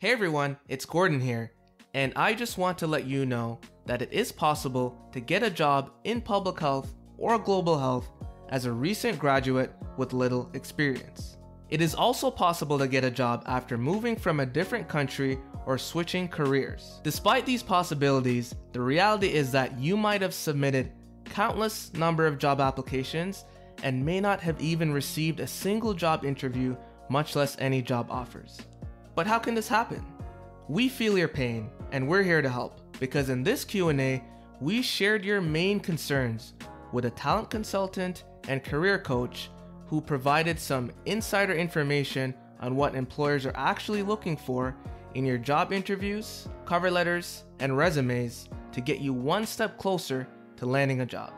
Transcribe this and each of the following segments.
Hey everyone, it's Gordon here, and I just want to let you know that it is possible to get a job in public health or global health as a recent graduate with little experience. It is also possible to get a job after moving from a different country or switching careers. Despite these possibilities, the reality is that you might have submitted countless number of job applications and may not have even received a single job interview, much less any job offers. But how can this happen? We feel your pain and we're here to help, because in this Q&A, we shared your main concerns with a talent consultant and career coach who provided some insider information on what employers are actually looking for in your job interviews, cover letters, and resumes to get you one step closer to landing a job.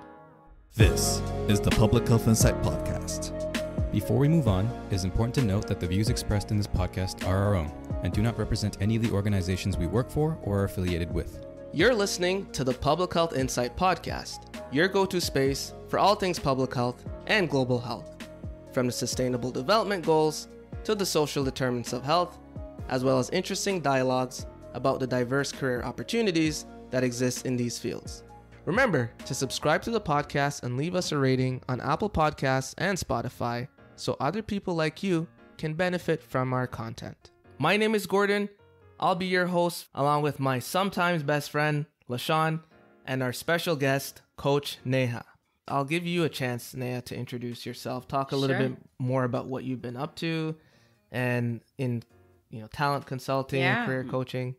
This is the Public Health Insight Podcast. Before we move on, it is important to note that the views expressed in this podcast are our own and do not represent any of the organizations we work for or are affiliated with. You're listening to the Public Health Insight Podcast, your go-to space for all things public health and global health, from the Sustainable Development Goals to the social determinants of health, as well as interesting dialogues about the diverse career opportunities that exist in these fields. Remember to subscribe to the podcast and leave us a rating on Apple Podcasts and Spotify so other people like you can benefit from our content. My name is Gordon. I'll be your host along with my sometimes best friend, LaShawn, and our special guest, Coach Neha. I'll give you a chance, Neha, to introduce yourself, talk a little bit more about what you've been up to and in talent consulting and career coaching.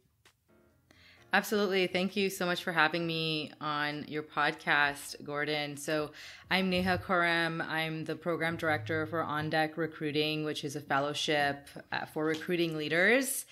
Absolutely. Thank you so much for having me on your podcast, Gordon. So I'm Neha Khorram. I'm the program director for On Deck Recruiting, which is a fellowship for recruiting leaders.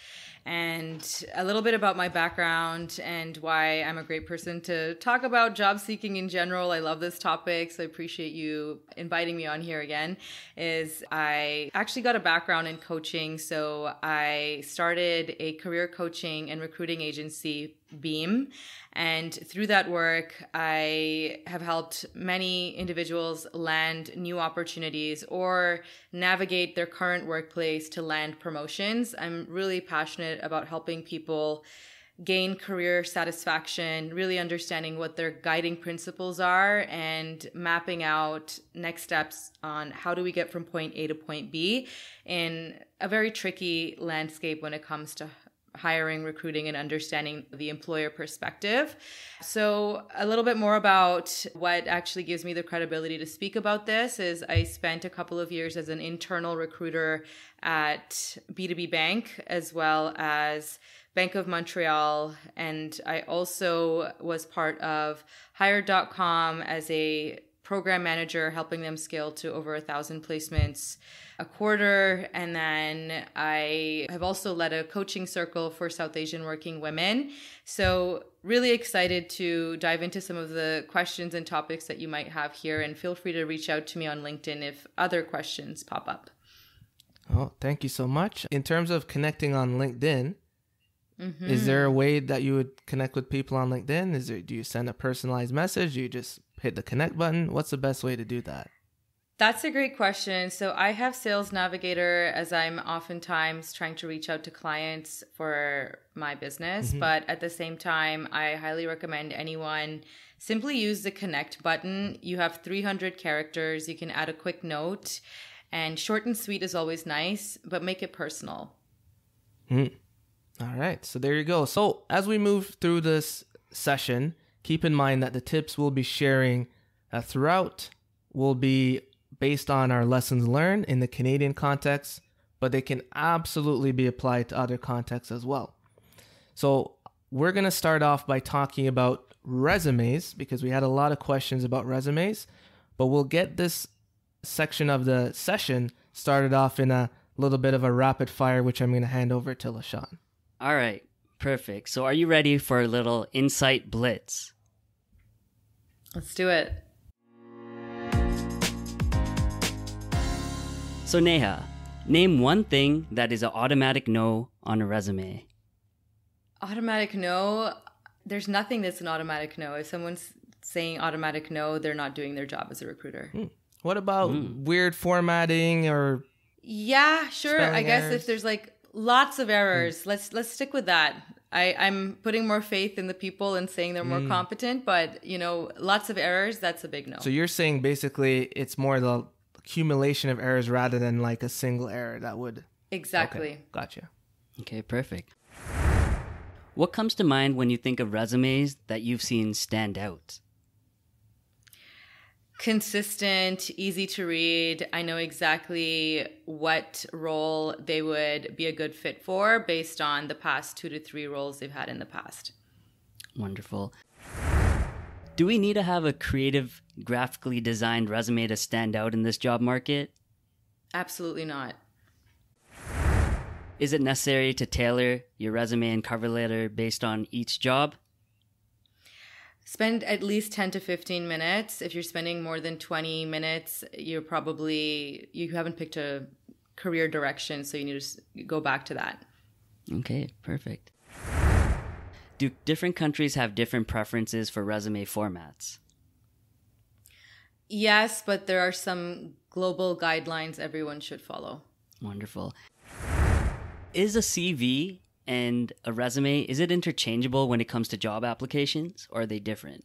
And a little bit about my background and why I'm a great person to talk about job seeking in general. I love this topic, so I appreciate you inviting me on here again. Is I actually got a background in coaching. So I started a career coaching and recruiting agency, Beam. And through that work, I have helped many individuals land new opportunities or navigate their current workplace to land promotions. I'm really passionate about helping people gain career satisfaction, really understanding what their guiding principles are and mapping out next steps on how do we get from point A to point B in a very tricky landscape when it comes to hiring, recruiting, and understanding the employer perspective. So a little bit more about what actually gives me the credibility to speak about this is I spent a couple of years as an internal recruiter at B2B Bank as well as Bank of Montreal. And I also was part of Hired.com as a program manager, helping them scale to over 1,000 placements a quarter. And then I have also led a coaching circle for South Asian working women. So really excited to dive into some of the questions and topics that you might have here. And feel free to reach out to me on LinkedIn if other questions pop up. Oh, thank you so much. In terms of connecting on LinkedIn, is there a way that you would connect with people on LinkedIn? Do you send a personalized message? Do you just hit the connect button? What's the best way to do that? That's a great question. So I have Sales Navigator as I'm oftentimes trying to reach out to clients for my business. But at the same time, I highly recommend anyone simply use the connect button. You have 300 characters. You can add a quick note, and short and sweet is always nice, but make it personal. All right. So there you go. So as we move through this session, keep in mind that the tips we'll be sharing throughout will be based on our lessons learned in the Canadian context, but they can absolutely be applied to other contexts as well. So we're going to start off by talking about resumes because we had a lot of questions about resumes, but we'll get this section of the session started off in a little bit of a rapid fire, which I'm going to hand over to LaShawn. All right, perfect. So are you ready for a little insight blitz? Let's do it. So Neha, name one thing that is an automatic no on a resume. Automatic no? There's nothing that's an automatic no. If someone's saying automatic no, they're not doing their job as a recruiter. What about weird formatting or... Yeah, sure. I guess if there's like Lots of errors. Let's stick with that. I'm putting more faith in the people and saying they're more competent, but lots of errors, that's a big no. So you're saying basically it's more the accumulation of errors rather than like a single error that would... Exactly. Okay, gotcha. Okay, perfect. What comes to mind when you think of resumes that you've seen stand out? Consistent, easy to read. I know exactly what role they would be a good fit for based on the past 2 to 3 roles they've had in the past. Wonderful. Do we need to have a creative, graphically designed resume to stand out in this job market? Absolutely not. Is it necessary to tailor your resume and cover letter based on each job? Spend at least 10 to 15 minutes. If you're spending more than 20 minutes, you haven't picked a career direction, so you need to go back to that. Okay, perfect. Do different countries have different preferences for resume formats? Yes, but there are some global guidelines everyone should follow. Wonderful. Is a CV and a resume, is it interchangeable when it comes to job applications, or are they different?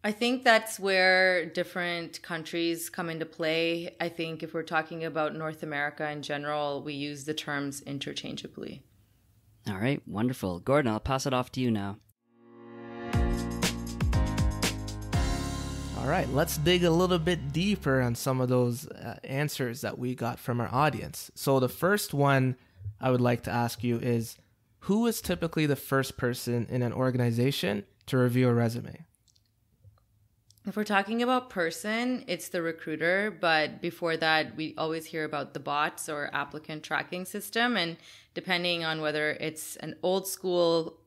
I think that's where different countries come into play. I think if we're talking about North America in general, we use the terms interchangeably. All right, wonderful. Gordon, I'll pass it off to you now. All right, let's dig a little bit deeper on some of those answers that we got from our audience. So the first one I would like to ask you is, who is typically the first person in an organization to review a resume? If we're talking about person, it's the recruiter. But before that, we always hear about the bots or applicant tracking system. And depending on whether it's an old school,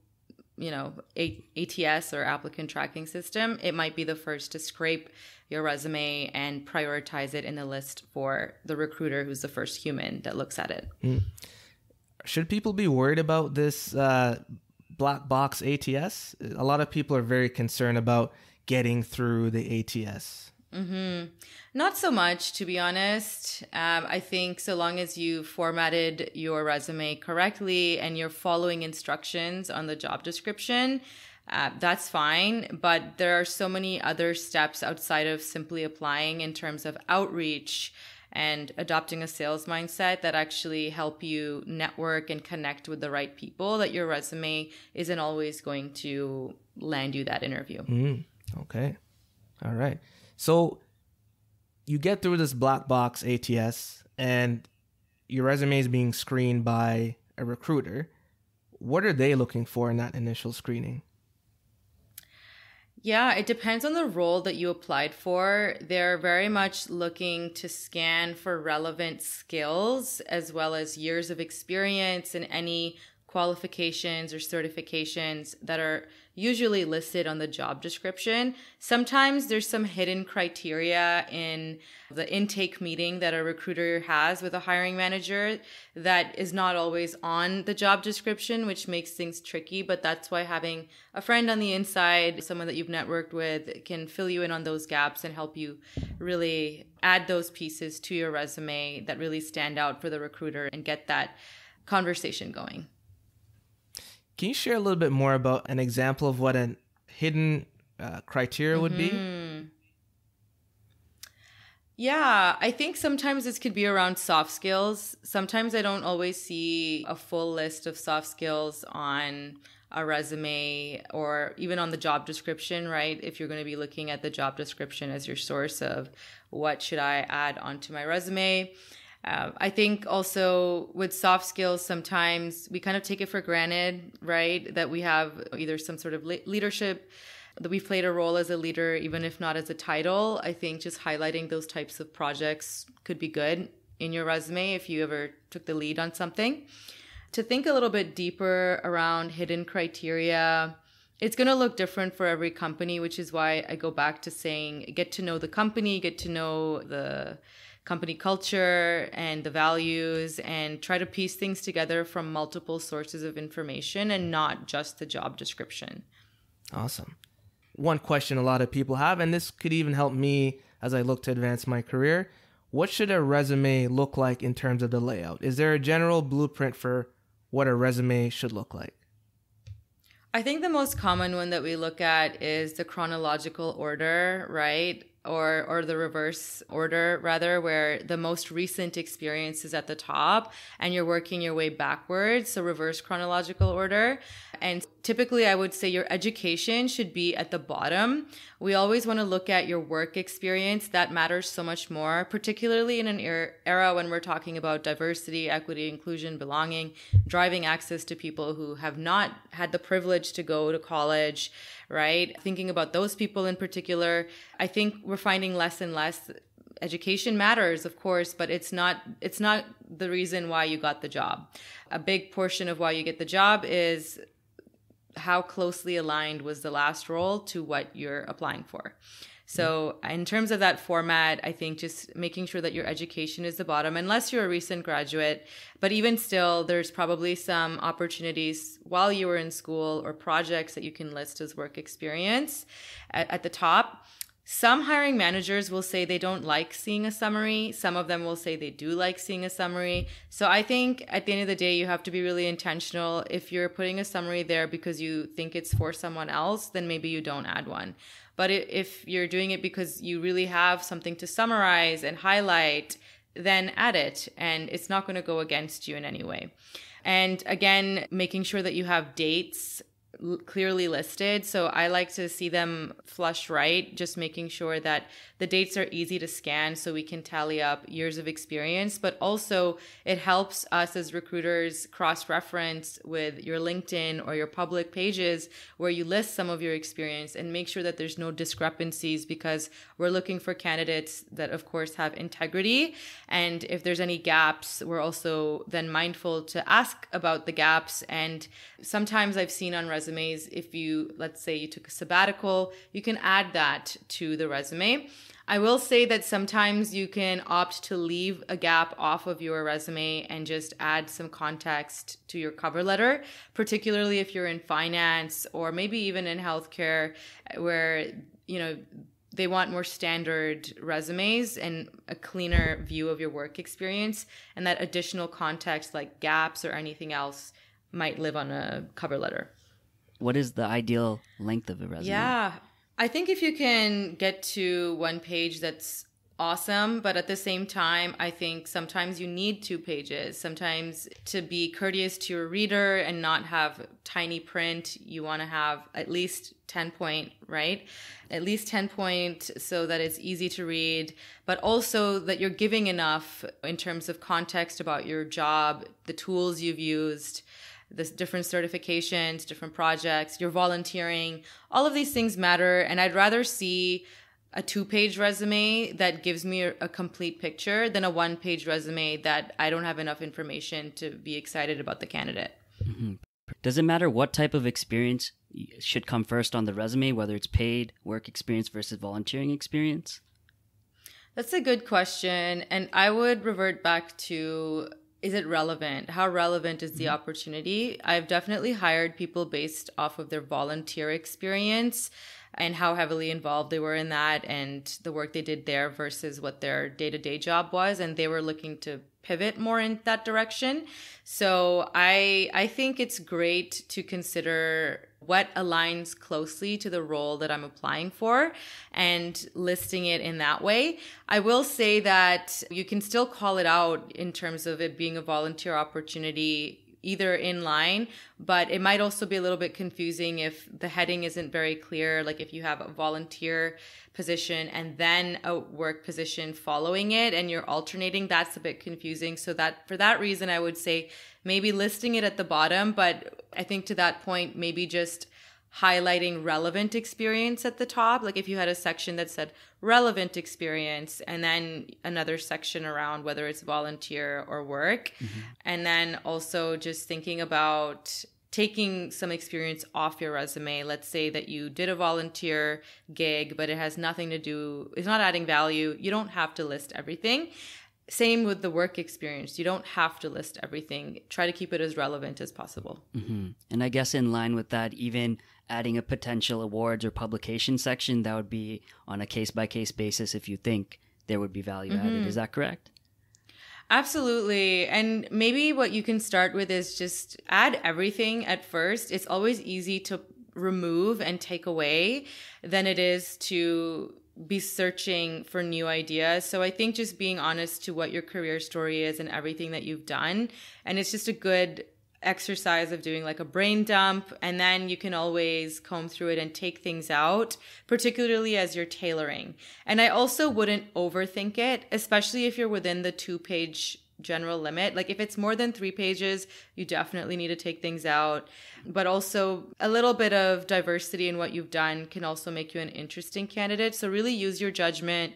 ATS or applicant tracking system, it might be the first to scrape your resume and prioritize it in the list for the recruiter, who's the first human that looks at it. Should people be worried about this black box ATS? A lot of people are very concerned about getting through the ATS. Not so much, to be honest. I think so long as you formatted your resume correctly and you're following instructions on the job description, that's fine. But there are so many other steps outside of simply applying in terms of outreach and adopting a sales mindset that actually help you network and connect with the right people, that your resume isn't always going to land you that interview. Okay. All right. So you get through this black box ATS and your resume is being screened by a recruiter. What are they looking for in that initial screening? Yeah, it depends on the role that you applied for. They're very much looking to scan for relevant skills as well as years of experience and any qualifications or certifications that are usually listed on the job description. Sometimes there's some hidden criteria in the intake meeting that a recruiter has with a hiring manager that is not always on the job description, which makes things tricky. But that's why having a friend on the inside, someone that you've networked with, can fill you in on those gaps and help you really add those pieces to your resume that really stand out for the recruiter and get that conversation going. Can you share a little bit more about an example of what a hidden criteria would be? Yeah, I think sometimes this could be around soft skills. Sometimes I don't always see a full list of soft skills on a resume or even on the job description, right? If you're going to be looking at the job description as your source of what should I add onto my resume. I think also with soft skills, sometimes we kind of take it for granted, right? That we have either some sort of leadership, that we've played a role as a leader, even if not as a title. I think just highlighting those types of projects could be good in your resume if you ever took the lead on something. To think a little bit deeper around hidden criteria, it's going to look different for every company, which is why I go back to saying, get to know the company, get to know the company culture and the values, and try to piece things together from multiple sources of information and not just the job description. Awesome. One question a lot of people have, and this could even help me as I look to advance my career. what should a resume look like in terms of the layout? Is there a general blueprint for what a resume should look like? I think the most common one that we look at is the chronological order, right? Or the reverse order, rather, where the most recent experience is at the top and you're working your way backwards. So reverse chronological order. And typically I would say your education should be at the bottom. We always want to look at your work experience. That matters so much more, particularly in an era when we're talking about diversity, equity, inclusion, belonging, driving access to people who have not had the privilege to go to college, right? Thinking about those people in particular, I think we're finding less and less. Education matters, of course, but it's not the reason why you got the job. A big portion of why you get the job is how closely aligned was the last role to what you're applying for. So in terms of that format, I think just making sure that your education is the bottom, unless you're a recent graduate. But even still, there's probably some opportunities while you were in school or projects that you can list as work experience at the top. Some hiring managers will say they don't like seeing a summary. Some of them will say they do like seeing a summary. So I think at the end of the day, you have to be really intentional. If you're putting a summary there because you think it's for someone else, then maybe you don't add one. But if you're doing it because you really have something to summarize and highlight, then add it. And it's not going to go against you in any way. And again, making sure that you have dates clearly listed. So I like to see them flush right, just making sure that the dates are easy to scan so we can tally up years of experience. But also it helps us as recruiters cross-reference with your LinkedIn or your public pages where you list some of your experience and make sure that there's no discrepancies, because we're looking for candidates that of course have integrity. And if there's any gaps, we're also then mindful to ask about the gaps. And sometimes I've seen on resumes, if you, let's say you took a sabbatical, you can add that to the resume. I will say that sometimes you can opt to leave a gap off of your resume and just add some context to your cover letter, particularly if you're in finance or maybe even in healthcare, where, you know, they want more standard resumes and a cleaner view of your work experience, and that additional context like gaps or anything else might live on a cover letter. What is the ideal length of a resume? Yeah, I think if you can get to one page, that's awesome. But at the same time, I think sometimes you need 2 pages. Sometimes to be courteous to your reader and not have tiny print, you want to have at least 10 point, right? At least 10 point so that it's easy to read, but also that you're giving enough in terms of context about your job, the tools you've used, the different certifications, different projects, your volunteering, all of these things matter. And I'd rather see a 2-page resume that gives me a complete picture than a 1-page resume that I don't have enough information to be excited about the candidate. Mm-hmm. Does it matter what type of experience should come first on the resume, whether it's paid work experience versus volunteering experience? That's a good question. And I would revert back to, is it relevant? How relevant is the opportunity? I've definitely hired people based off of their volunteer experience and how heavily involved they were in that and the work they did there versus what their day-to-day job was. And they were looking to pivot more in that direction. So I think it's great to consider what aligns closely to the role that I'm applying for and listing it in that way. I will say that you can still call it out in terms of it being a volunteer opportunity, either in line, but it might also be a little bit confusing if the heading isn't very clear. Like if you have a volunteer position and then a work position following it and you're alternating, that's a bit confusing. So that for that reason, I would say maybe listing it at the bottom, but I think to that point, maybe just highlighting relevant experience at the top. Like if you had a section that said relevant experience and then another section around whether it's volunteer or work. Mm-hmm. And then also just thinking about taking some experience off your resume. Let's say that you did a volunteer gig, but it has nothing to do, it's not adding value. You don't have to list everything. Same with the work experience. You don't have to list everything. Try to keep it as relevant as possible. Mm-hmm. And I guess in line with that, even adding a potential awards or publication section, that would be on a case-by-case basis if you think there would be value added. Is that correct? Absolutely. And maybe what you can start with is just add everything at first. It's always easy to remove and take away than it is to be searching for new ideas. So I think just being honest to what your career story is and everything that you've done. And it's just a good exercise of doing like a brain dump, and then you can always comb through it and take things out, particularly as you're tailoring. And I also wouldn't overthink it, especially if you're within the 2-page general limit. Like if it's more than 3 pages, you definitely need to take things out. But also a little bit of diversity in what you've done can also make you an interesting candidate. So really use your judgment.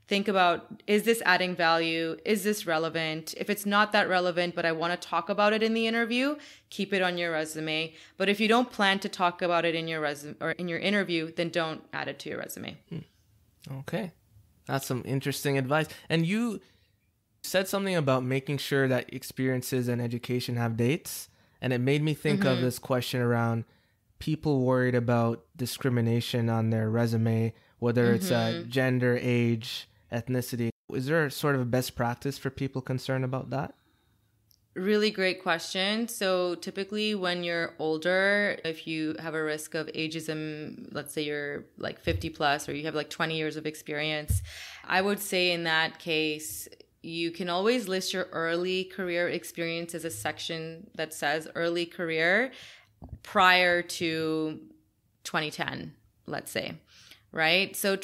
Think about, is this adding value? Is this relevant? If it's not that relevant, but I want to talk about it in the interview, keep it on your resume. But if you don't plan to talk about it in your resume or in your interview, then don't add it to your resume. Okay. That's some interesting advice. And you said something about making sure that experiences and education have dates. And it made me think of this question around people worried about discrimination on their resume, whether it's gender, age, ethnicity. Is there sort of a best practice for people concerned about that? Really great question. So typically when you're older, if you have a risk of ageism, let's say you're like 50 plus or you have like 20 years of experience, I would say in that case, you can always list your early career experience as a section that says early career prior to 2010, let's say, right? So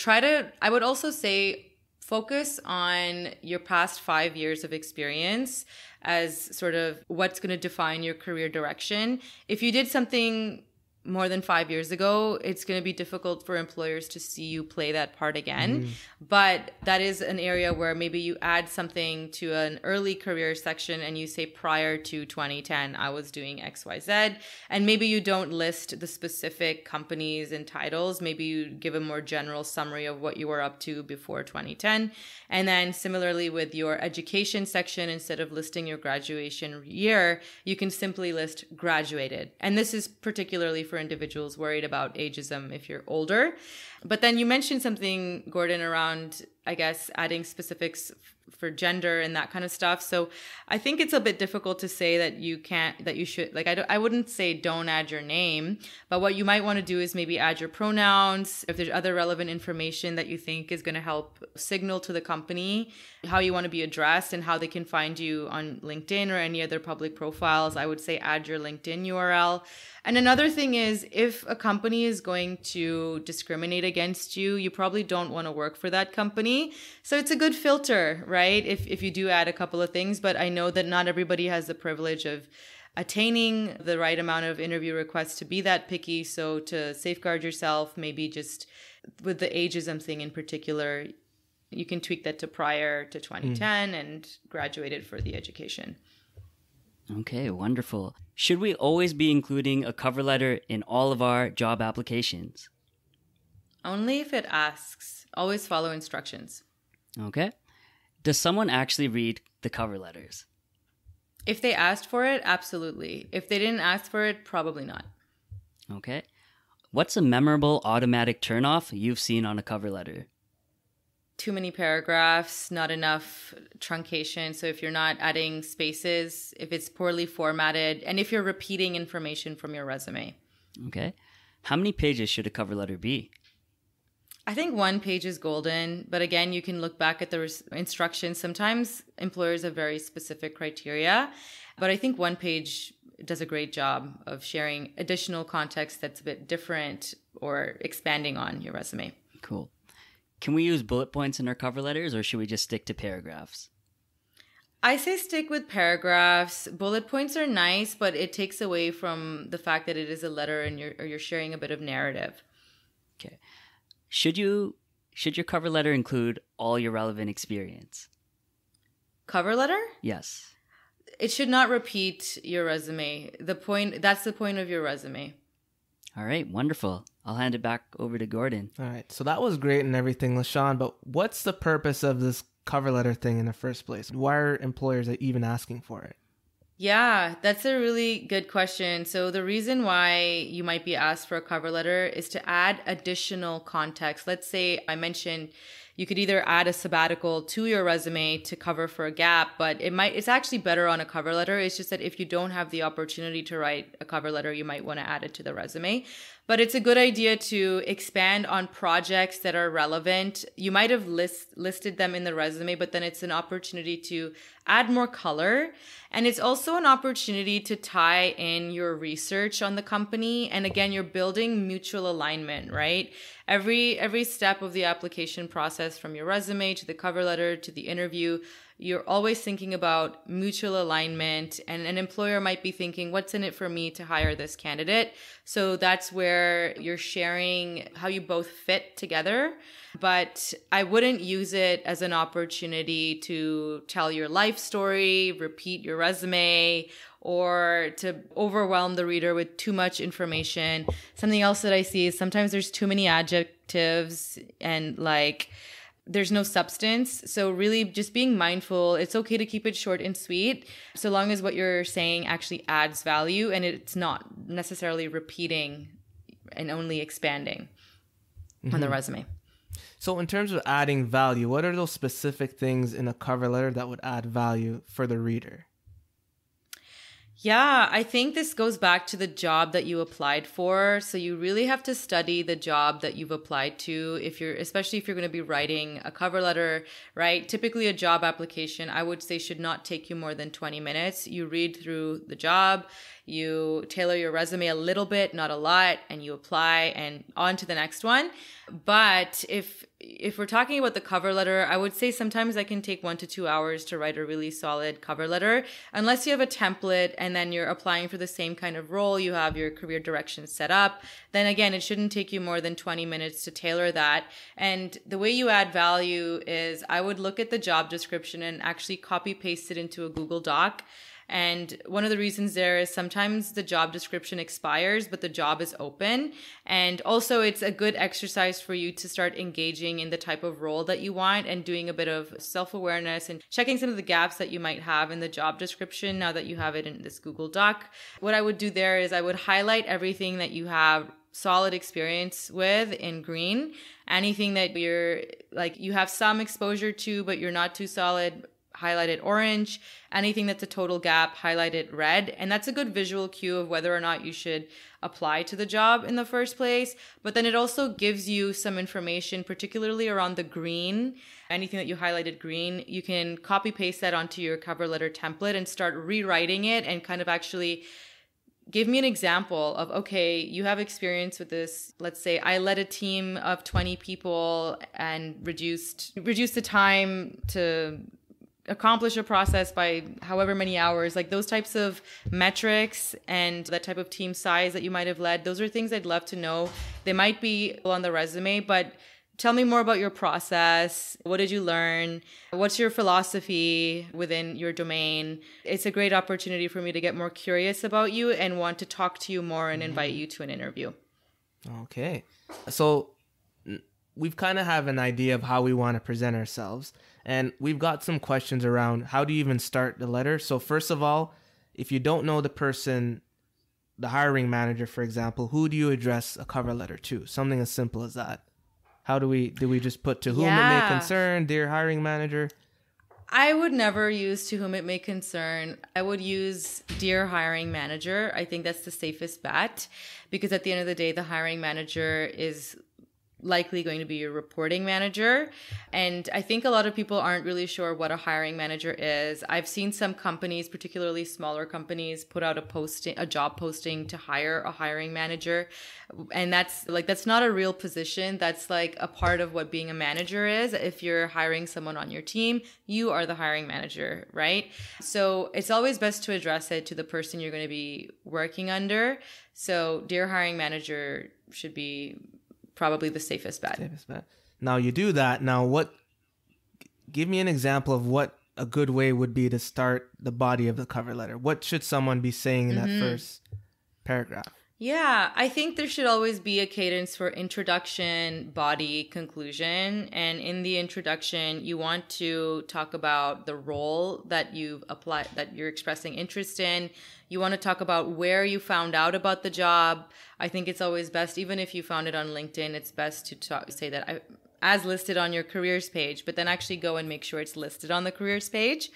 I would also say focus on your past 5 years of experience as sort of what's going to define your career direction. If you did something more than 5 years ago, it's going to be difficult for employers to see you play that part again. But that is an area where maybe you add something to an early career section and you say prior to 2010, I was doing XYZ. And maybe you don't list the specific companies and titles. Maybe you give a more general summary of what you were up to before 2010. And then similarly with your education section, instead of listing your graduation year, you can simply list graduated. And this is particularly for individuals worried about ageism if you're older. But then you mentioned something, Gordon, around, I guess, adding specifics for gender and that kind of stuff. So I think it's a bit difficult to say that you should, like, I wouldn't say don't add your name, but what you might want to do is maybe add your pronouns. If there's other relevant information that you think is going to help signal to the company how you want to be addressed and how they can find you on LinkedIn or any other public profiles, I would say add your LinkedIn URL. And another thing is, if a company is going to discriminate against you, you probably don't want to work for that company. So it's a good filter, right? If you do add a couple of things, but I know that not everybody has the privilege of attaining the right amount of interview requests to be that picky. So to safeguard yourself, maybe just with the ageism thing in particular, you can tweak that to prior to 2010 and graduated for the education. Okay, wonderful. Should we always be including a cover letter in all of our job applications? Only if it asks. Always follow instructions. Okay. Does someone actually read the cover letters? If they asked for it, absolutely. If they didn't ask for it, probably not. Okay. What's a memorable automatic turnoff you've seen on a cover letter? Too many paragraphs, not enough truncation. So if you're not adding spaces, if it's poorly formatted, and if you're repeating information from your resume. Okay. How many pages should a cover letter be? I think 1 page is golden, but again, you can look back at the instructions. Sometimes employers have very specific criteria, but I think 1 page does a great job of sharing additional context that's a bit different or expanding on your resume. Cool. Can we use bullet points in our cover letters, or should we just stick to paragraphs? I say stick with paragraphs. Bullet points are nice, but it takes away from the fact that it is a letter and you're sharing a bit of narrative. Okay. Should your cover letter include all your relevant experience? Cover letter? Yes. It should not repeat your resume. That's the point of your resume. All right, wonderful. I'll hand it back over to Gordon. All right. So that was great and everything, LaShawn, but what's the purpose of this cover letter thing in the first place? Why are employers even asking for it? Yeah, that's a really good question. So the reason why you might be asked for a cover letter is to add additional context. Let's say I mentioned you could either add a sabbatical to your resume to cover for a gap, but it's actually better on a cover letter. It's just that if you don't have the opportunity to write a cover letter, you might want to add it to the resume. But it's a good idea to expand on projects that are relevant. You might have listed them in the resume, but then it's an opportunity to add more color. And it's also an opportunity to tie in your research on the company. And again, you're building mutual alignment, right? Every step of the application process, from your resume to the cover letter to the interview, you're always thinking about mutual alignment, and an employer might be thinking, what's in it for me to hire this candidate? So that's where you're sharing how you both fit together. But I wouldn't use it as an opportunity to tell your life story, repeat your resume, or to overwhelm the reader with too much information. Something else that I see is sometimes there's too many adjectives and there's no substance. So really just being mindful. It's okay to keep it short and sweet, so long as what you're saying actually adds value and it's not necessarily repeating and only expanding on the resume. So in terms of adding value, what are those specific things in a cover letter that would add value for the reader? Yeah, I think this goes back to the job that you applied for. So you really have to study the job that you've applied to, especially if you're going to be writing a cover letter, right? Typically a job application, I would say, should not take you more than 20 minutes. You read through the job, you tailor your resume a little bit, not a lot, and you apply and on to the next one. But if we're talking about the cover letter, I would say sometimes that can take 1 to 2 hours to write a really solid cover letter. Unless you have a template and then you're applying for the same kind of role, you have your career direction set up, then again, it shouldn't take you more than 20 minutes to tailor that. And the way you add value is I would look at the job description and actually copy paste it into a Google Doc. And one of the reasons there is sometimes the job description expires, but the job is open. And also it's a good exercise for you to start engaging in the type of role that you want and doing a bit of self-awareness and checking some of the gaps that you might have in the job description now that you have it in this Google Doc. What I would do there is I would highlight everything that you have solid experience with in green. Anything that you have some exposure to, but you're not too solid, highlighted orange. Anything that's a total gap, highlighted red. And that's a good visual cue of whether or not you should apply to the job in the first place. But then it also gives you some information, particularly around the green. Anything that you highlighted green, you can copy paste that onto your cover letter template and start rewriting it and kind of actually give me an example of, okay, you have experience with this. Let's say I led a team of 20 people and reduced the time to accomplish a process by however many hours. Like those types of metrics and that type of team size that you might have led, those are things I'd love to know. They might be on the resume, but tell me more about your process. What did you learn? What's your philosophy within your domain? It's a great opportunity for me to get more curious about you and want to talk to you more and invite you to an interview. Okay. So we've kind of have an idea of how we want to present ourselves. And we've got some questions around how do you even start the letter. So first of all, if you don't know the person, the hiring manager, for example, who do you address a cover letter to? Something as simple as that. How do we just put to whom it may concern, dear hiring manager? I would never use to whom it may concern. I would use dear hiring manager. I think that's the safest bet because at the end of the day, the hiring manager is likely going to be your reporting manager. And I think a lot of people aren't really sure what a hiring manager is. I've seen some companies, particularly smaller companies, put out a job posting to hire a hiring manager. And that's not a real position. That's like a part of what being a manager is. If you're hiring someone on your team, you are the hiring manager, right? So it's always best to address it to the person you're going to be working under. So dear hiring manager should be probably the safest bet. Now you do that. Now give me an example of what a good way would be to start the body of the cover letter. What should someone be saying in that first paragraph? Yeah, I think there should always be a cadence for introduction, body, conclusion. And in the introduction, you want to talk about the role that you've applied, that you're expressing interest in. You want to talk about where you found out about the job. I think it's always best, even if you found it on LinkedIn, it's best to say that as listed on your careers page, but then actually go and make sure it's listed on the careers page.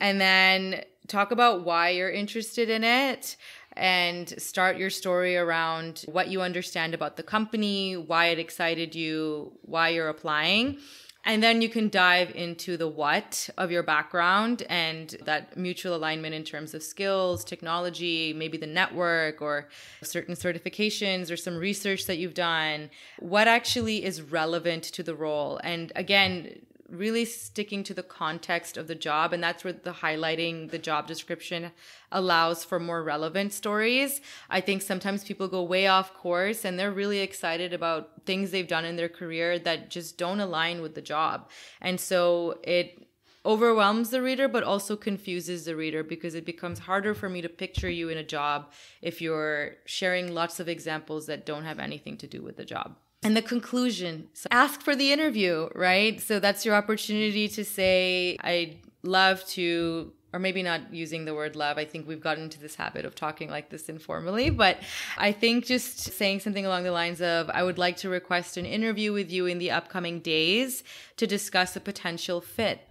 And then talk about why you're interested in it and start your story around what you understand about the company, why it excited you, why you're applying. And then you can dive into the what of your background and that mutual alignment in terms of skills, technology, maybe the network or certain certifications or some research that you've done. What actually is relevant to the role? And again, really sticking to the context of the job. And that's where the highlighting the job description allows for more relevant stories. I think sometimes people go way off course and they're really excited about things they've done in their career that just don't align with the job. And so it overwhelms the reader, but also confuses the reader because it becomes harder for me to picture you in a job if you're sharing lots of examples that don't have anything to do with the job. And the conclusion, so ask for the interview, right? So that's your opportunity to say, I'd love to, or maybe not using the word love. I think we've gotten into this habit of talking like this informally, but I think just saying something along the lines of, I would like to request an interview with you in the upcoming days to discuss a potential fit,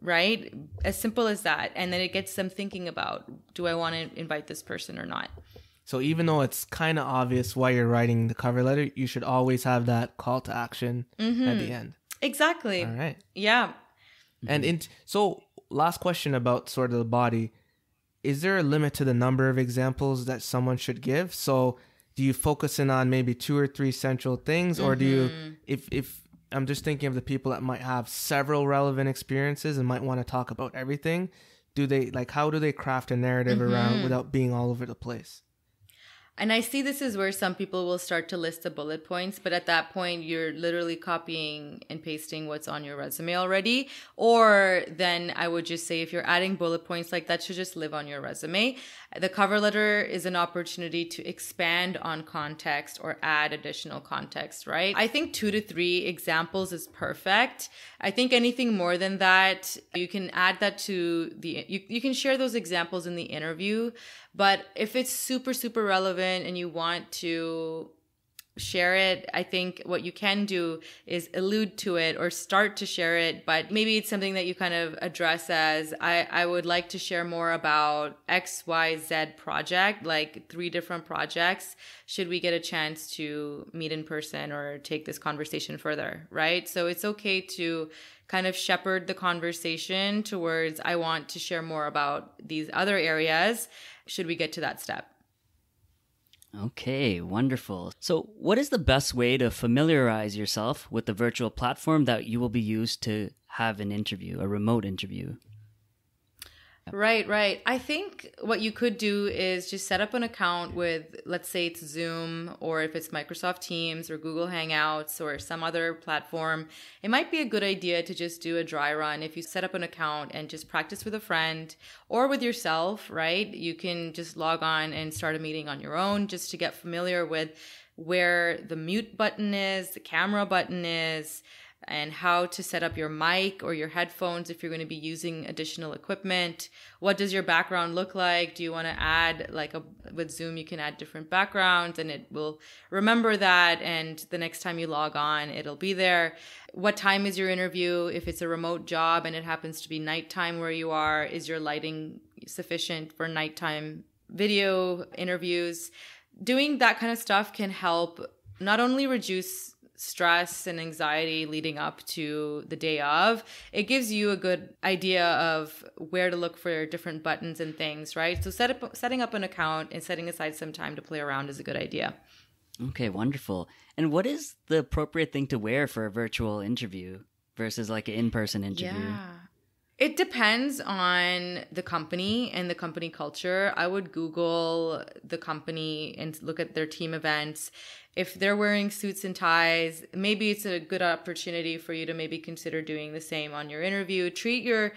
right? As simple as that. And then it gets them thinking about, do I want to invite this person or not? So even though it's kind of obvious why you're writing the cover letter, you should always have that call to action at the end. Exactly. All right. Yeah. And so last question about sort of the body. Is there a limit to the number of examples that someone should give? So do you focus in on maybe 2 or 3 central things? Or do you, if I'm just thinking of the people that might have several relevant experiences and might want to talk about everything, how do they craft a narrative around without being all over the place? And I see this is where some people will start to list the bullet points, but at that point, you're literally copying and pasting what's on your resume already. Or then I would just say if you're adding bullet points, like that should just live on your resume. The cover letter is an opportunity to expand on context or add additional context, right? I think 2 to 3 examples is perfect. I think anything more than that, you can add that to you can share those examples in the interview. But if it's super, super relevant and you want to share it, I think what you can do is allude to it or start to share it. But maybe it's something that you kind of address as, I would like to share more about XYZ project, like 3 different projects. Should we get a chance to meet in person or take this conversation further, right? So it's okay to kind of shepherd the conversation towards, I want to share more about these other areas. Should we get to that step? Okay, wonderful. So what is the best way to familiarize yourself with the virtual platform that you will be used to have an interview, a remote interview? Right. I think what you could do is just set up an account with, let's say it's Zoom, or if it's Microsoft Teams or Google Hangouts or some other platform. It might be a good idea to just do a dry run. If you set up an account and just practice with a friend or with yourself, right? You can just log on and start a meeting on your own just to get familiar with where the mute button is, the camera button is, and how to set up your mic or your headphones if you're going to be using additional equipment. What does your background look like? Do you want to add, with Zoom, you can add different backgrounds and it will remember that. And the next time you log on, it'll be there. What time is your interview? If it's a remote job and it happens to be nighttime where you are, is your lighting sufficient for nighttime video interviews? Doing that kind of stuff can help not only reduce stress and anxiety leading up to the day of, it gives you a good idea of where to look for different buttons and things, right? So setting up an account and setting aside some time to play around is a good idea. Okay, wonderful. And what is the appropriate thing to wear for a virtual interview versus like an in-person interview? Yeah. It depends on the company and the company culture. I would Google the company and look at their team events. If they're wearing suits and ties, maybe it's a good opportunity for you to maybe consider doing the same on your interview. Treat your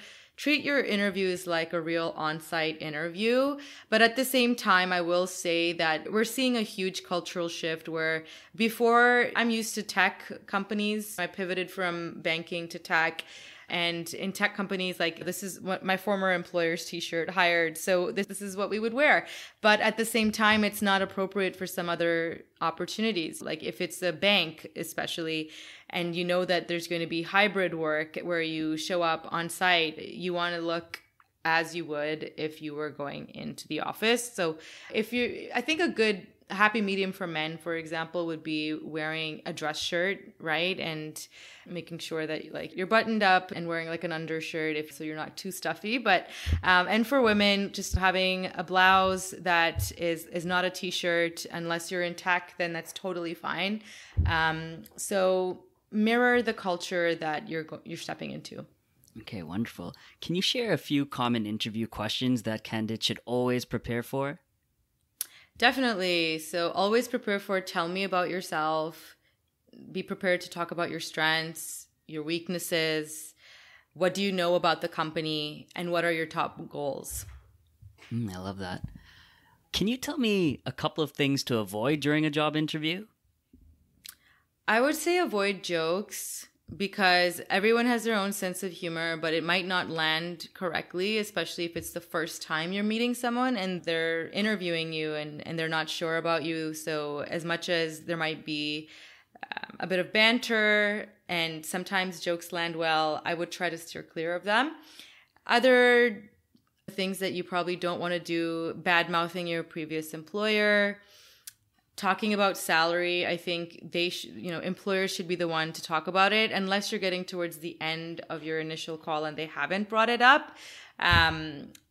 interviews like a real on-site interview. But at the same time, I will say that we're seeing a huge cultural shift where before, I'm used to tech companies. I pivoted from banking to tech. And in tech companies, like this is what my former employer's t-shirt hired. So this is what we would wear. But at the same time, it's not appropriate for some other opportunities. Like if it's a bank, especially, and you know that there's going to be hybrid work where you show up on site, you want to look as you would if you were going into the office. So I think a good happy medium for men, for example, would be wearing a dress shirt, right? And making sure that like you're buttoned up and wearing like an undershirt so you're not too stuffy. But and for women, just having a blouse that is not a t-shirt. Unless you're in tech, then that's totally fine. So mirror the culture that you're stepping into. Okay, wonderful. Can you share a few common interview questions that candidates should always prepare for? Definitely. So always prepare for tell me about yourself. Be prepared to talk about your strengths, your weaknesses. What do you know about the company? And what are your top goals? I love that. Can you tell me a couple of things to avoid during a job interview? I would say avoid jokes, because everyone has their own sense of humor, but it might not land correctly, especially if it's the first time you're meeting someone and they're interviewing you and they're not sure about you. So as much as there might be a bit of banter and sometimes jokes land well, I would try to steer clear of them. Other things that you probably don't want to do, bad-mouthing your previous employer. Talking about salary, I think employers should be the one to talk about it, unless you're getting towards the end of your initial call and they haven't brought it up.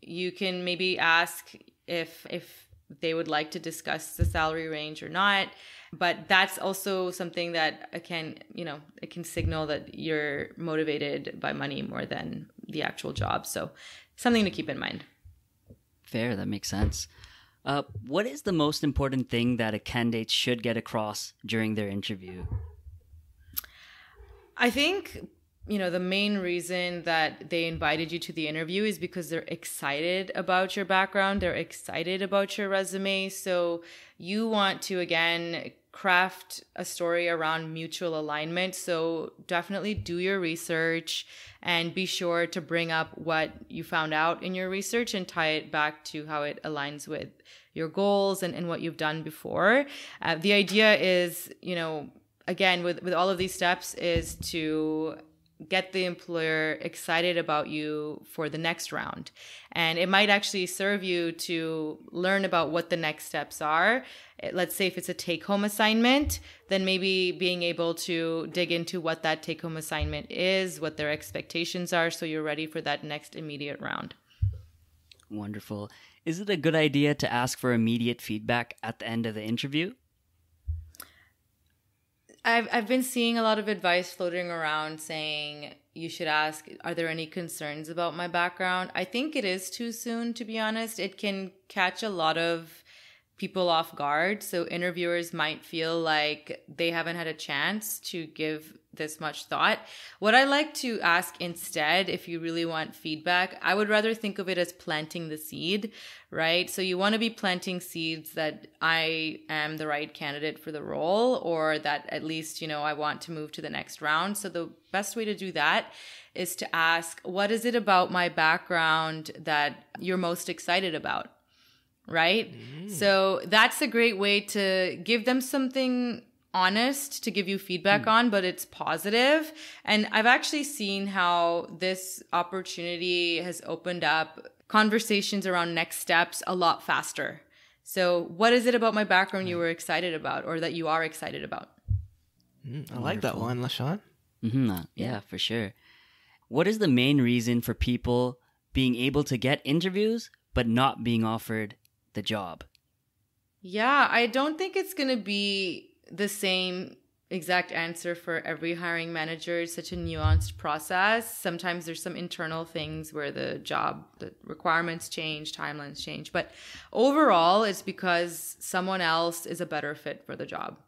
You can maybe ask if they would like to discuss the salary range or not. But that's also something that it can signal that you're motivated by money more than the actual job. So something to keep in mind. Fair, that makes sense. What is the most important thing that a candidate should get across during their interview? I think, the main reason that they invited you to the interview is because they're excited about your background. They're excited about your resume. So you want to, again, craft a story around mutual alignment. So definitely do your research and be sure to bring up what you found out in your research and tie it back to how it aligns with your goals and what you've done before. The idea is, again, with all of these steps is to get the employer excited about you for the next round. And it might actually serve you to learn about what the next steps are. Let's say if it's a take-home assignment, then maybe being able to dig into what that take-home assignment is, what their expectations are, so you're ready for that next immediate round. Wonderful. Is it a good idea to ask for immediate feedback at the end of the interview? I've been seeing a lot of advice floating around saying you should ask, are there any concerns about my background? I think it is too soon, to be honest. It can catch a lot of people off guard. So interviewers might feel like they haven't had a chance to give this much thought. What I like to ask instead, if you really want feedback, I would rather think of it as planting the seed, right? So you want to be planting seeds that I am the right candidate for the role, or that at least, I want to move to the next round. So the best way to do that is to ask, what is it about my background that you're most excited about? Right? So that's a great way to give them something honest to give you feedback on, but it's positive. And I've actually seen how this opportunity has opened up conversations around next steps a lot faster. So what is it about my background you were excited about, or that you are excited about? I like that one, LaShawn. Yeah, for sure. What is the main reason for people being able to get interviews but not being offered the job? Yeah, I don't think it's going to be the same exact answer for every hiring manager. It's such a nuanced process. Sometimes there's some internal things where the requirements change, timelines change. But overall, it's because someone else is a better fit for the job.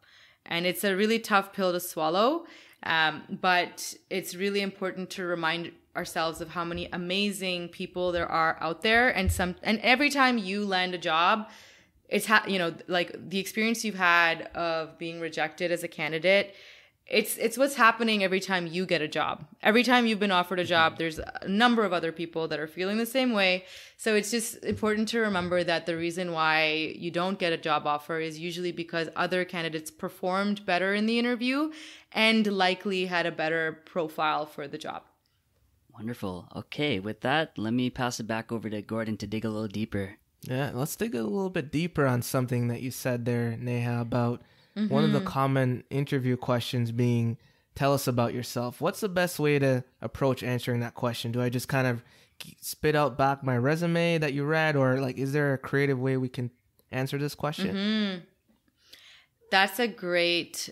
And it's a really tough pill to swallow. But it's really important to remind ourselves of how many amazing people there are out there. And every time you land a job, it's like the experience you've had of being rejected as a candidate, it's what's happening every time you get a job. Every time you've been offered a job, there's a number of other people that are feeling the same way. So it's just important to remember that the reason why you don't get a job offer is usually because other candidates performed better in the interview and likely had a better profile for the job. Wonderful. Okay, with that, let me pass it back over to Gordon to dig a little deeper. Yeah, let's dig a little bit deeper on something that you said there, Neha, about one of the common interview questions being, tell us about yourself. What's the best way to approach answering that question? Do I just kind of spit out back my resume that you read, or like, is there a creative way we can answer this question? That's a great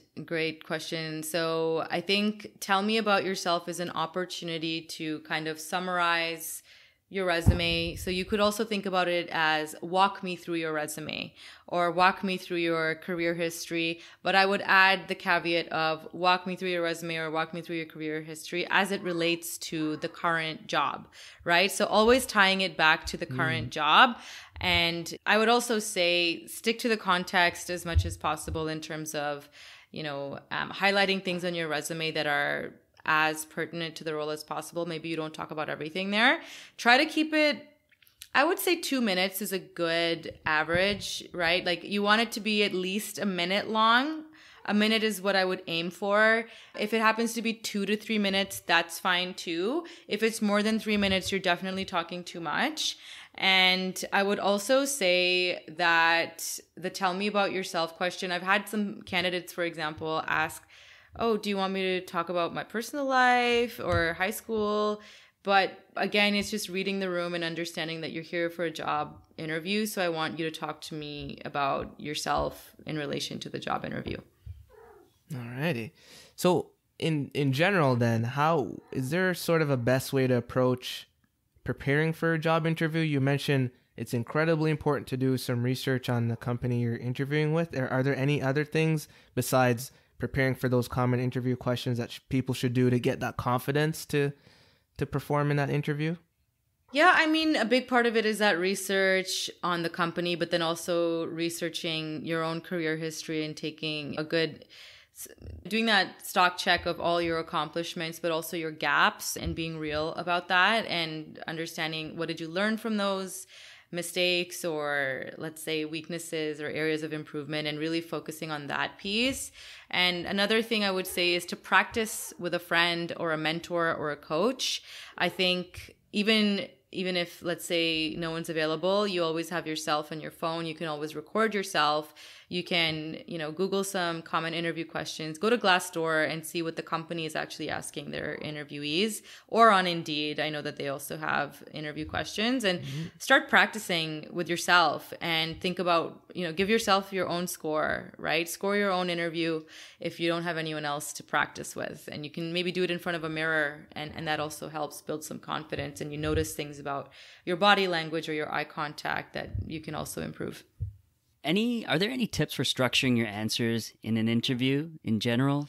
question. So I think tell me about yourself is an opportunity to kind of summarize your resume. So you could also think about it as walk me through your resume or walk me through your career history. But I would add the caveat of walk me through your resume or walk me through your career history as it relates to the current job, right? So always tying it back to the current job. And I would also say stick to the context as much as possible in terms of, highlighting things on your resume that are as pertinent to the role as possible. Maybe you don't talk about everything there. Try to keep it, I would say 2 minutes is a good average, right? Like you want it to be at least a minute long. A minute is what I would aim for. If it happens to be 2 to 3 minutes, that's fine too. If it's more than 3 minutes, you're definitely talking too much. And I would also say that the tell me about yourself question, I've had some candidates, for example, ask, oh, do you want me to talk about my personal life or high school? But again, it's just reading the room and understanding that you're here for a job interview. So I want you to talk to me about yourself in relation to the job interview. Alrighty. So in general then, how is there sort of a best way to approach preparing for a job interview? You mentioned it's incredibly important to do some research on the company you're interviewing with. Are there any other things besides preparing for those common interview questions that people should do to get that confidence to perform in that interview? Yeah, I mean, a big part of it is that research on the company, but then also researching your own career history and doing that stock check of all your accomplishments, but also your gaps and being real about that and understanding what did you learn from those mistakes or let's say weaknesses or areas of improvement and really focusing on that piece. And another thing I would say is to practice with a friend or a mentor or a coach. I think even if, let's say, no one's available, you always have yourself and your phone. You can always record yourself. You can, Google some common interview questions. Go to Glassdoor and see what the company is actually asking their interviewees. Or on Indeed, I know that they also have interview questions. And start practicing with yourself and think about, give yourself your own score, right? Score your own interview if you don't have anyone else to practice with. And you can maybe do it in front of a mirror. And that also helps build some confidence. And you notice things about your body language or your eye contact that you can also improve. Are there any tips for structuring your answers in an interview in general?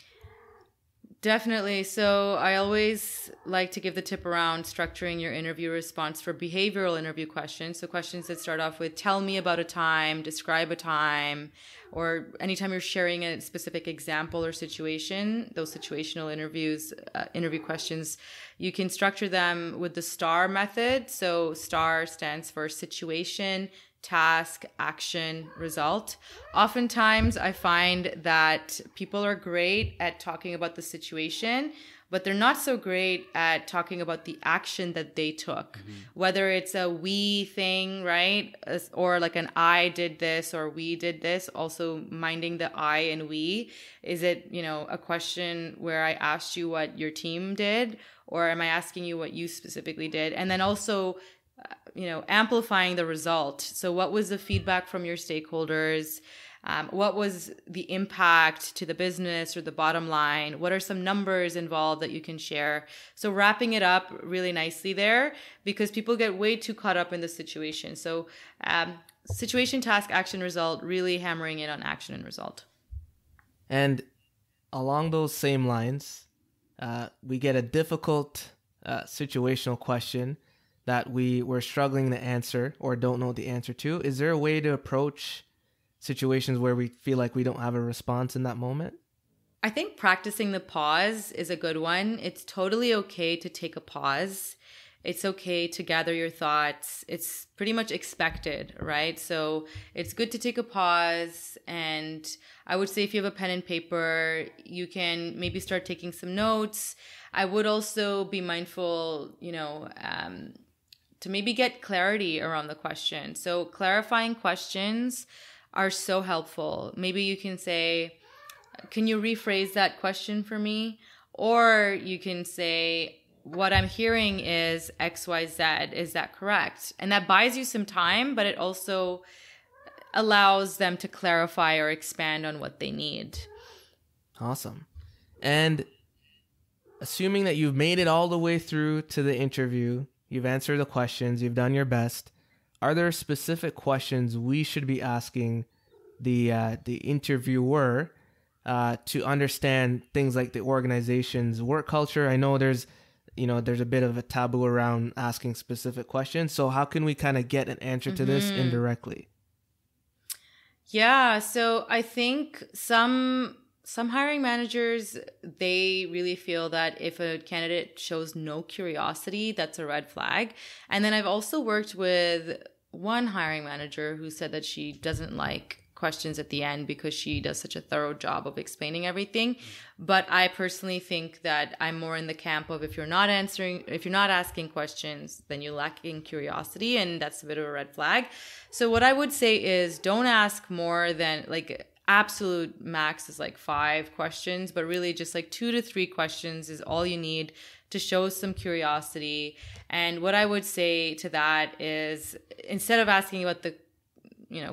Definitely. So I always like to give the tip around structuring your interview response for behavioral interview questions. So questions that start off with, tell me about a time, describe a time, or anytime you're sharing a specific example or situation, those situational interview questions, you can structure them with the STAR method. So STAR stands for situation, task, action, result. Oftentimes, I find that people are great at talking about the situation, but they're not so great at talking about the action that they took. Whether it's a we thing, right? Or like an I did this or we did this, also minding the I and we. Is it, a question where I asked you what your team did, or am I asking you what you specifically did? And then also amplifying the result. So what was the feedback from your stakeholders? What was the impact to the business or the bottom line? What are some numbers involved that you can share? So wrapping it up really nicely there, because people get way too caught up in the situation. So situation, task, action, result, really hammering in on action and result. And along those same lines, we get a difficult situational question that we're struggling to answer or don't know the answer to. Is there a way to approach situations where we feel like we don't have a response in that moment? I think practicing the pause is a good one. It's totally okay to take a pause. It's okay to gather your thoughts. It's pretty much expected, right? So it's good to take a pause. And I would say if you have a pen and paper, you can maybe start taking some notes. I would also be mindful, to maybe get clarity around the question. So clarifying questions are so helpful. Maybe you can say, can you rephrase that question for me? Or you can say, what I'm hearing is XYZ. Is that correct? And that buys you some time, but it also allows them to clarify or expand on what they need. Awesome. And assuming that you've made it all the way through to the interview, you've answered the questions, you've done your best, are there specific questions we should be asking the interviewer to understand things like the organization's work culture? I know there's a bit of a taboo around asking specific questions. So how can we kind of get an answer to this indirectly? Yeah, so I think some hiring managers, they really feel that if a candidate shows no curiosity, that's a red flag. And then I've also worked with one hiring manager who said that she doesn't like questions at the end because she does such a thorough job of explaining everything. But I personally think that I'm more in the camp of if you're not asking questions, then you're lacking curiosity, and that's a bit of a red flag. So what I would say is don't ask more than absolute max is 5 questions, but really just 2 to 3 questions is all you need to show some curiosity. And what I would say to that is instead of asking about the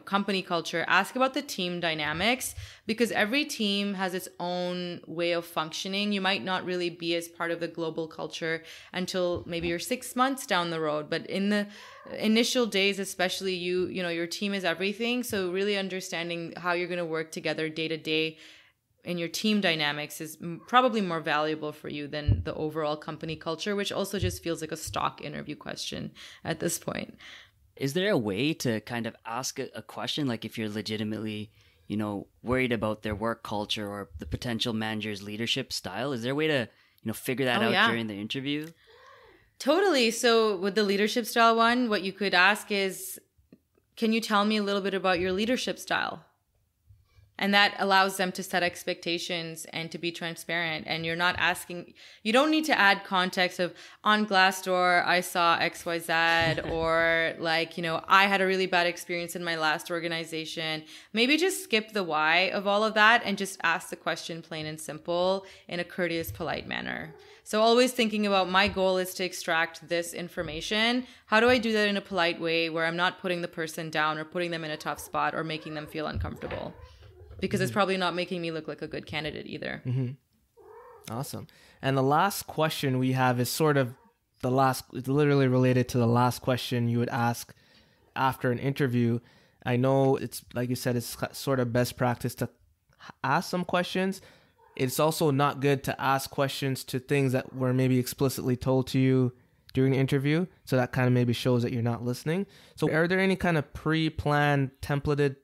company culture, ask about the team dynamics, because every team has its own way of functioning. You might not really be as part of the global culture until maybe you're 6 months down the road. But in the initial days, especially, your team is everything. So really understanding how you're going to work together day to day in your team dynamics is probably more valuable for you than the overall company culture, which also just feels like a stock interview question at this point. Is there a way to kind of ask a question, like if you're legitimately, worried about their work culture or the potential manager's leadership style? Is there a way to, figure that out during the interview? Totally. So with the leadership style one, what you could ask is, can you tell me a little bit about your leadership style? And that allows them to set expectations and to be transparent. And you don't need to add context of on Glassdoor, I saw XYZ, or I had a really bad experience in my last organization. Maybe just skip the why of all of that and just ask the question plain and simple in a courteous, polite manner. So always thinking about my goal is to extract this information. How do I do that in a polite way where I'm not putting the person down or putting them in a tough spot or making them feel uncomfortable? Because it's probably not making me look like a good candidate either. Mm-hmm. Awesome. And the last question we have is it's literally related to the last question you would ask after an interview. I know it's, like you said, it's sort of best practice to ask some questions. It's also not good to ask questions to things that were maybe explicitly told to you during the interview. So that kind of maybe shows that you're not listening. So are there any kind of pre-planned, templated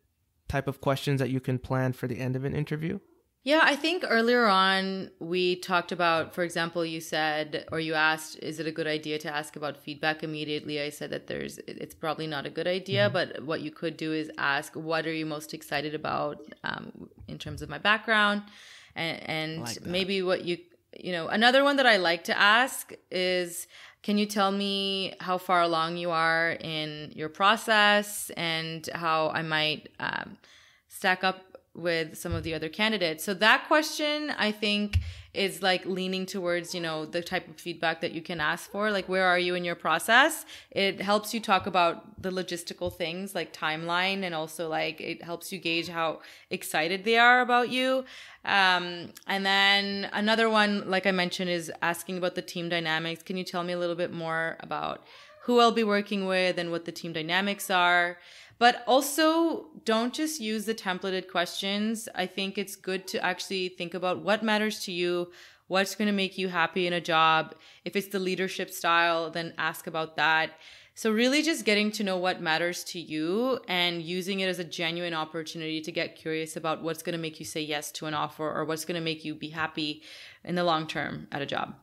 type of questions that you can plan for the end of an interview? Yeah, I think earlier on we talked about, for example, you said, or you asked, is it a good idea to ask about feedback immediately? I said that it's probably not a good idea, but what you could do is ask, what are you most excited about in terms of my background? And like maybe what another one that I like to ask is, can you tell me how far along you are in your process and how I might stack up with some of the other candidates? So that question, I think, is leaning towards, the type of feedback that you can ask for. Where are you in your process? It helps you talk about the logistical things like timeline, and also it helps you gauge how excited they are about you. And then another one, like I mentioned, is asking about the team dynamics. Can you tell me a little bit more about who I'll be working with and what the team dynamics are? But also, don't just use the templated questions. I think it's good to actually think about what matters to you, what's going to make you happy in a job. If it's the leadership style, then ask about that. So really just getting to know what matters to you and using it as a genuine opportunity to get curious about what's going to make you say yes to an offer or what's going to make you be happy in the long term at a job.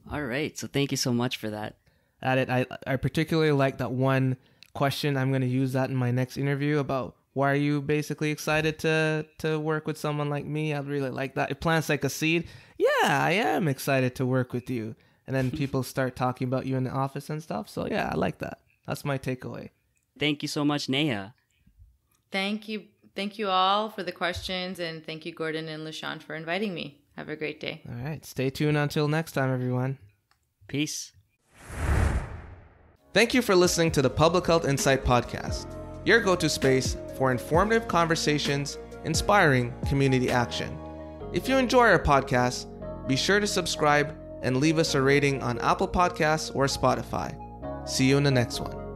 All right. So thank you so much for that. I particularly like that one question. I'm going to use that in my next interview about why are you basically excited to work with someone like me? I'd really like that. It plants like a seed. Yeah, I am excited to work with you. And then people start talking about you in the office and stuff. So yeah, I like that. That's my takeaway. Thank you so much, Neha. Thank you. Thank you all for the questions. And thank you, Gordon and LaShawn, for inviting me. Have a great day. All right. Stay tuned until next time, everyone. Peace. Thank you for listening to the Public Health Insight Podcast, your go-to space for informative conversations, inspiring community action. If you enjoy our podcast, be sure to subscribe and leave us a rating on Apple Podcasts or Spotify. See you in the next one.